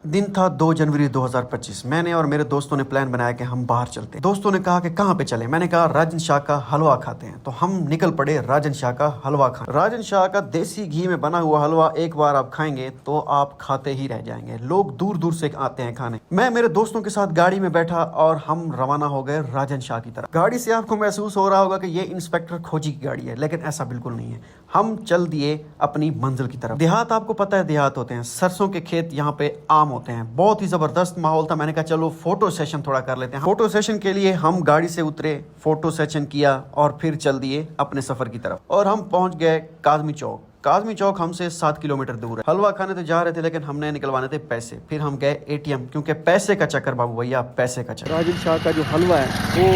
दिन था 2 जनवरी 2025। मैंने और मेरे दोस्तों ने प्लान बनाया कि हम बाहर चलते हैं। दोस्तों ने कहा कि कहाँ पे चलें। मैंने कहा राजन शाह का हलवा खाते हैं। तो हम निकल पड़े राजन शाह का हलवा खाने। राजन शाह का देसी घी में बना हुआ हलवा एक बार आप खाएंगे तो आप खाते ही रह जाएंगे। लोग दूर दूर से आते हैं खाने। मैं मेरे दोस्तों के साथ गाड़ी में बैठा और हम रवाना हो गए राजन शाह की तरफ। गाड़ी से आपको महसूस हो रहा होगा कि ये इंस्पेक्टर खोजी की गाड़ी है, लेकिन ऐसा बिल्कुल नहीं है। हम चल दिए अपनी मंजिल की तरफ। देहात आपको पता है, देहात होते हैं, सरसों के खेत यहाँ पे आम होते हैं। बहुत ही जबरदस्त माहौल था। मैंने कहा चलो फोटो सेशन थोड़ा कर लेते हैं। फोटो सेशन के लिए हम गाड़ी से उतरे, फोटो सेशन किया और फिर चल दिए अपने सफर की तरफ। और हम पहुंच गए काजमी चौक। काजमी चौक हमसे 7 किलोमीटर दूर है। हलवा खाने तो जा रहे थे, लेकिन हमने निकलवाने थे पैसे। फिर हम गए एटीएम, क्योंकि पैसे का चक्कर बाबू भैया, पैसे का चक्कर। राजन शाह का जो हलवा है वो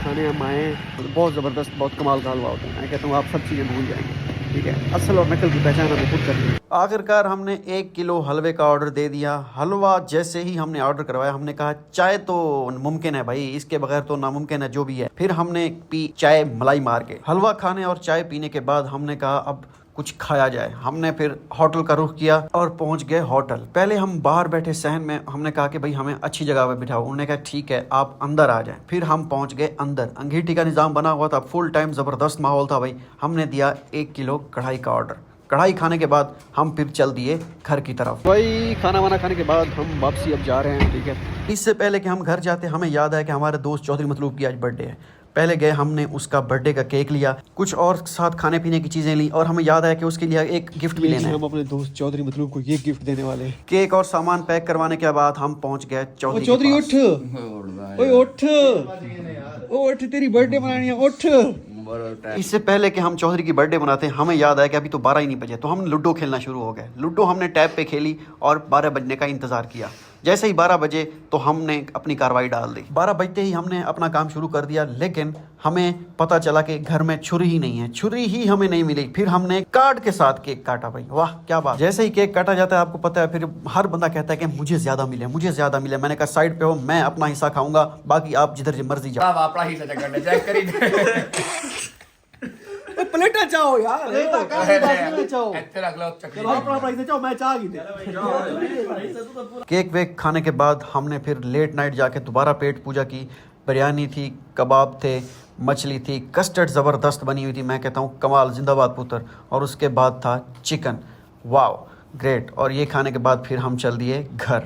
खाने हम आए। बहुत ज़बरदस्त, बहुत कमाल का हलवा होता है। मैं कहता हूँ आप सब चीज़ें भूल जाएंगे। ठीक है, असल और नकल की पहचान हमें खुद करनी है। आखिरकार हमने 1 किलो हलवे का ऑर्डर दे दिया। हलवा जैसे ही हमने ऑर्डर करवाया, हमने कहा चाय तो मुमकिन है भाई, इसके बगैर तो नामुमकिन है जो भी है। फिर हमने पी चाय मलाई मार के। हलवा खाने और चाय पीने के बाद हमने कहा अब कुछ खाया जाए। हमने फिर होटल का रुख किया और पहुंच गए होटल। पहले हम बाहर बैठे सहन में। हमने कहा कि भाई हमें अच्छी जगह पे बिठाओ। उन्होंने कहा ठीक है, आप अंदर आ जाएं। फिर हम पहुंच गए अंदर। अंगीठी का निज़ाम बना हुआ था, फुल टाइम ज़बरदस्त माहौल था भाई। हमने दिया 1 किलो कढ़ाई का ऑर्डर। कढ़ाई खाने के बाद हम फिर चल दिए घर की तरफ। भाई खाना वाना खाने के बाद हम वापसी अब जा रहे हैं। ठीक है, इससे पहले कि हम घर जाते हमें याद आया कि हमारे दोस्त चौधरी मतलूब की आज बर्थडे है। पहले गए, हमने उसका बर्थडे का केक लिया, कुछ और साथ खाने पीने की चीज़ें ली, और हमें याद आया कि उसके लिए एक गिफ्ट भी लेना है। हम अपने दोस्त चौधरी मतलूब को ये गिफ्ट देने वाले हैं। केक और सामान पैक करवाने के बाद हम पहुंच गए चौधरी उठ, ओए उठ, तेरी बर्थडे मनानी है, उठ। इससे पहले कि हम चौधरी की बर्थडे मनाते हैं, हमें याद आया कि अभी तो 12 ही नहीं बजे, तो हम लूडो खेलना शुरू हो गए। लूडो हमने टैब पे खेली और 12 बजने का इंतज़ार किया। जैसे ही 12 बजे तो हमने अपनी कार्रवाई डाल दी। 12 बजते ही हमने अपना काम शुरू कर दिया, लेकिन हमें पता चला कि घर में छुरी ही नहीं है। छुरी ही हमें नहीं मिली। फिर हमने कार्ड के साथ केक काटा। भाई वाह क्या बात। जैसे ही केक काटा जाता है, आपको पता है, फिर हर बंदा कहता है कि मुझे ज़्यादा मिले, मुझे ज़्यादा मिले। मैंने कहा साइड पे हो, मैं अपना हिस्सा खाऊंगा, बाकी आप जिधर मर्जी जाओ। अपना हिस्सा चेक करी प्लेटा चाहो यार, केक वेक खाने के बाद हमने फिर लेट नाइट जाके दोबारा पेट पूजा की। बिरयानी थी, कबाब थे, मछली थी, कस्टर्ड ज़बरदस्त बनी हुई थी। मैं कहता हूँ कमाल, जिंदाबाद पुत्र। और उसके बाद था चिकन। Wow great. और ये खाने के बाद फिर हम चल दिए घर।